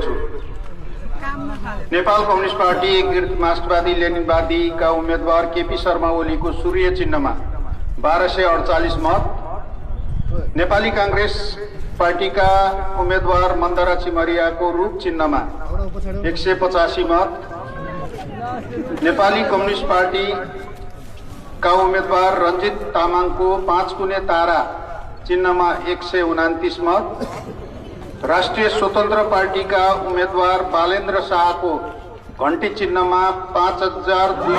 छु। Nepal communist party एकीकृत मार्क्सवादी लेनिनवादीका उम्मेदवार केपी शर्मा ओलीको सूर्य चिन्हमा 1248 मत, नेपाली कांग्रेस पार्टीका उम्मेदवार मन्दरा चिमरियाको रूप चिन्हमा 185 मत, नेपाली कम्युनिस्ट पार्टी का उम्मेदवार रञ्जित तामाङको 5 कुने तारा चिन्हमा 129 मत, राष्ट्रिय स्वतन्त्र पार्टीका उम्मेदवार बालेन्द्र शाहको घण्टी चिन्हमा 5200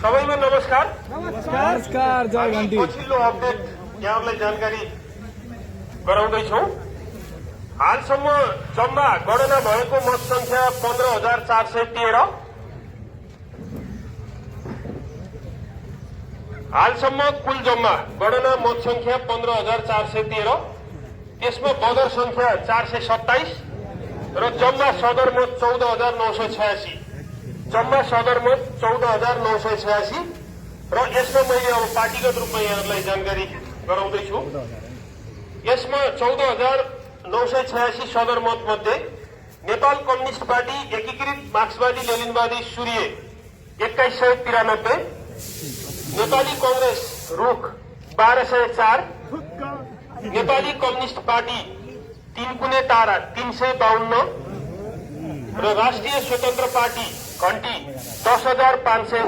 सबैमा नमस्कार। नमस्कार, जय घण्टी। पछिल्लो अपडेट यहाँलाई जानकारी गराउँदैछौ। हालसम्म जम्मा गणना भएको मत संख्या 15,413। हालसम्म कुल जम्मा गणना मत संख्या 15,413। त्यसमा बदर संख्या 427 र जम्मा सदरमत 14,986। जम्मा सदरमत 14,986 र यसमा मैले अब पार्टीगत रूपमा यहाँहरूलाई जानकारी गराउँदैछु। यसमा 14,986 सदरमत मध्ये नेपाल कम्युनिस्ट पार्टी एकीकृत मार्क्सवादी लेनिनवादी सूर्य 2193, नेपाली कांग्रेस रुख 1204, नेपाली कम्युनिस्ट पार्टी 3 कुने तारा 352 र राष्ट्रिय स्वतन्त्र पार्टी घण्टी 10,500।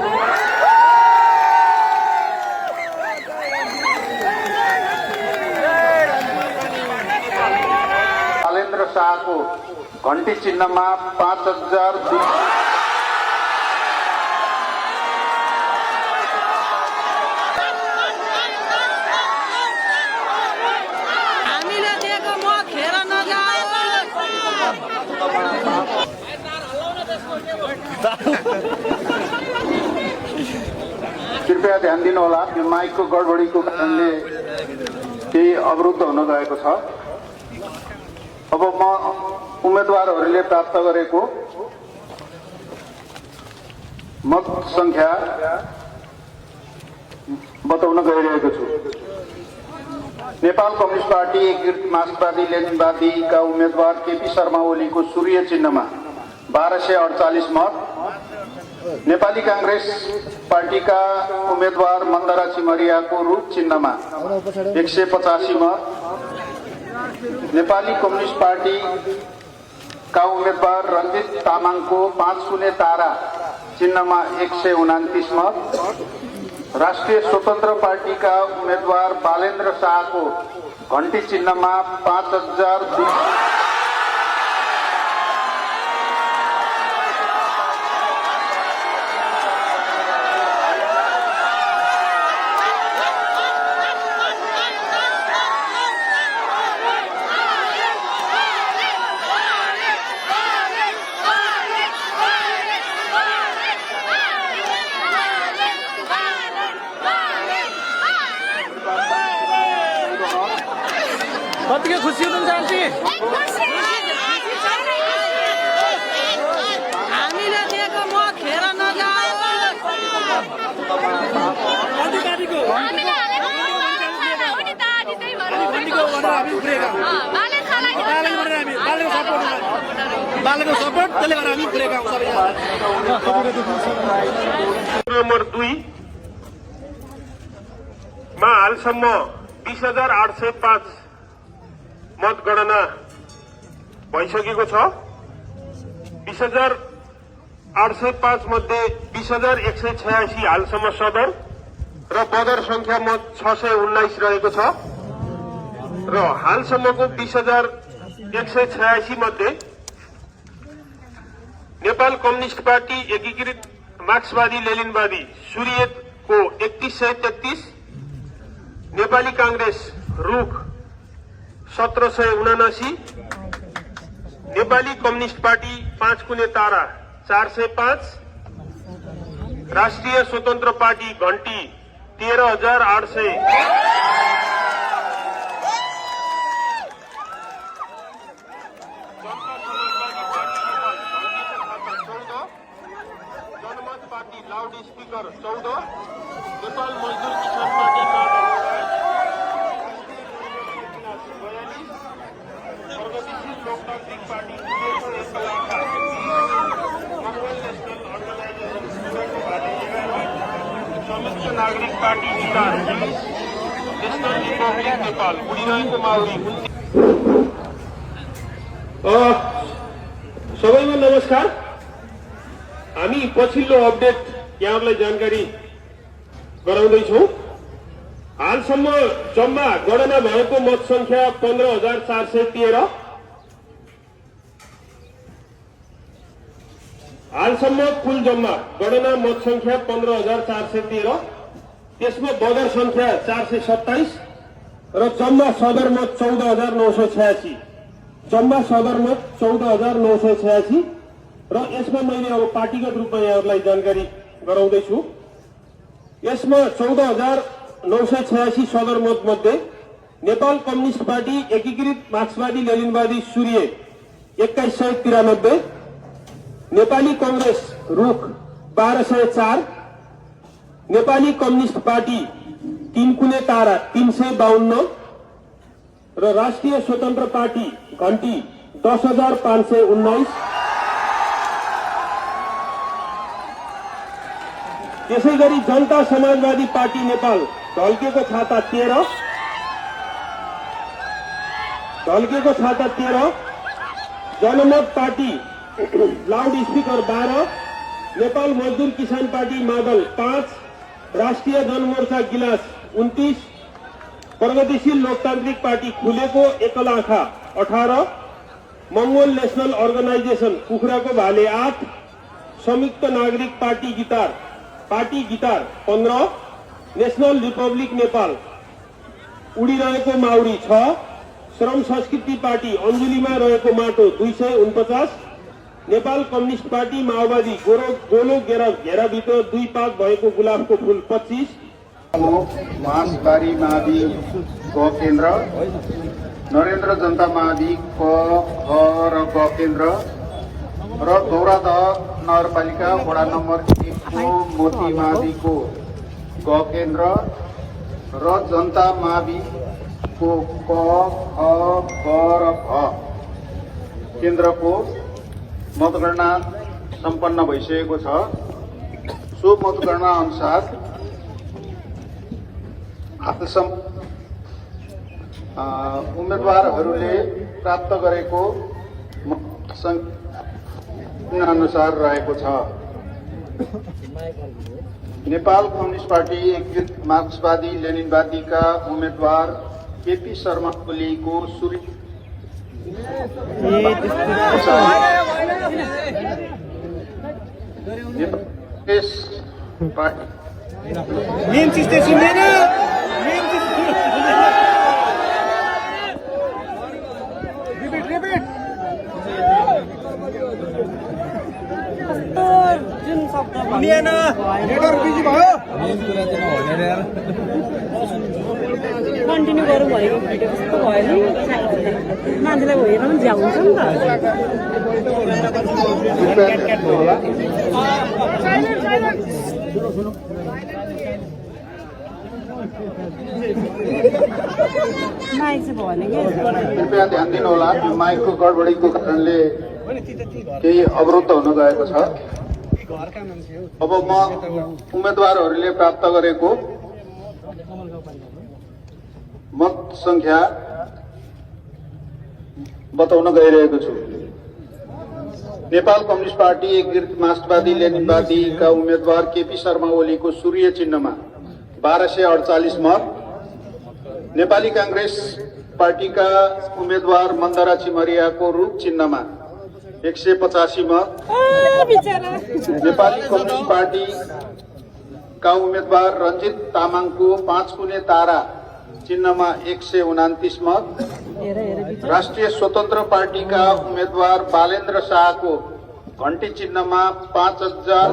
बालेन्द्र शाहको घण्टी चिन्हमा 5200। हामीले दिएको म खेर कृपया ध्यान दिनुहोला, यो माइकको गडबडीको कारणले केही अवरुद्ध हुन गएको छ। अब म उम्मेदवारहरूले प्राप्त गरेको मत संख्या बताउन गइरहेको छु। नेपाल कम्युनिस्ट पार्टी एकीकृत मार्क्सवादी लेनिनवादीका उम्मेदवार केपी शर्मा ओलीको सूर्य चिन्हमा 1248 मत, नेपाली कांग्रेस पार्टीका उम्मेदवार मन्दरा चिमरियाको रूप चिन्हमा 185 मत, नेपाली कम्युनिस्ट पार्टी का उम्मेदवार रञ्जित तामाङको 5 कुने तारा चिन्हमा 129 मत, राष्ट्रिय स्वतन्त्र पार्टीका उम्मेदवार बालेन्द्र शाहको घण्टी चिन्हमा 5200। कतिको खुसी हुनुहुन्छ आन्टी? हामीले दिएको म खेर नम्बर 2 मा हालसम्म 20,805 मतगणना भइसकेको छ। 20,805 मध्ये 20,186 हालसम्म सदर र बदर संख्या मत 619 रहेको छ र हालसम्मको 20,186 मध्ये नेपाल कम्युनिस्ट पार्टी एकीकृत मार्क्सवादी लेनिनवादी सूर्यको 3133, नेपाली कांग्रेस रुख 1779, नेपाली कम्युनिस्ट पार्टी 5 कुने तारा 405, राष्ट्रिय स्वतन्त्र पार्टी घण्टी 13,800, स्पिकर 14 नेपाल मजदुर किसान पार्टी कार्ड प्रगतिशील लोकतान्त्रिक पार्टी संयुक्त नागरिक पार्टी विकार नेशनल रिपब्लिक नेपाल उडिरहेको माउरी सबैमा नमस्कार। हामी पछिल्लो अपडेट यहाँहरूलाई जानकारी गराउँदैछौँ। हालसम्म जम्मा गणना भएको मत संख्या 15,413। हालसम्म कुल जम्मा गणना मत संख्या 15,413। त्यसमा बदर संख्या 427 र जम्मा सदरमत 14,986। जम्मा सदरमत 14,986 र यसमा मैले अब पार्टीगत रूपमा यहाँहरूलाई जानकारी गराउँदैछु। यसमा 14,986 सदरमत मध्ये नेपाल कम्युनिस्ट पार्टी एकीकृत मार्क्सवादी लेनिनवादी सूर्य 2193, नेपाली कांग्रेस रुख 1204, नेपाली कम्युनिस्ट पार्टी तीनकुने तारा 352 र राष्ट्रिय स्वतन्त्र पार्टी घण्टी 10,519। त्यसैगरी जनता समाजवादी पार्टी नेपाल ढल्केको छाता 13, जनमत पार्टी लाउड स्पिकर 12, नेपाल मजदुर किसान पार्टी मादल 5, राष्ट्रिय जनमोर्चा गिलास 29, प्रगतिशील लोकतान्त्रिक पार्टी खुलेको एकलाखा 18, मंगोल नेशनल अर्गनाइजेशन कुखुराको भाले 8, संयुक्त नागरिक party guitar 15, national Republic Nepal उडिरहेको माउरी 6, श्रम संस्कृति पार्टी अंजुलीमा रहेको माटो 249, नेपाल कम्युनिस्ट पार्टी माओवादी गोलो घेराभित्र 2 पाक भएको गुलाबको फूल 25, महासबारी मावि ग केन्द्र, नरेन्द्र जनता मावि क र ग केन्द्र र गौरादह नगरपालिका वडा नम्बर 1 को मोती माविको ग केन्द्र र जनता मावि को क ख ग र घ केन्द्रको मतगणना सम्पन्न भइसकेको छ। सो मतगणना अनुसार हालसम्म उम्मेदवारहरूले प्राप्त गरेको मत संख्या अनुसार रहेको छ। नेपाल कम्युनिस्ट पार्टी एकीकृत मार्क्सवादी लेनिनवादीका उम्मेदवार केपी शर्मा ओलीको सूर्य पार्टी कन्टिन्यू गरौँ भनेको भिडियो कस्तो भयो नि मान्छेलाई हेरेर पनि झ्याउँछ नि माइक चाहिँ भने कृपया ध्यान दिनुहोला, यो माइकको गडबडीको कारणले केही अवरुद्ध हुन गएको छ। अब म उम्मेदवारहरूले प्राप्त गरेको मत संख्या बताउन गइरहेको छु। नेपाल कम्युनिस्ट पार्टी एकीकृत मार्क्सवादी लेनिनवादीका उम्मेदवार केपी शर्मा ओलीको सूर्य चिन्हमा 1248 मत, नेपाली कांग्रेस पार्टीका उम्मेदवार मन्दरा चिमरियाको रूप चिन्हमा 185 मत, नेपाली कम्युनिस्ट पार्टीका उम्मेदवार रञ्जित तामाङको 5 कुने तारा चिन्हमा 129 मत, राष्ट्रिय स्वतन्त्र पार्टीका उम्मेदवार बालेन्द्र शाहको घण्टी चिन्हमा 5,000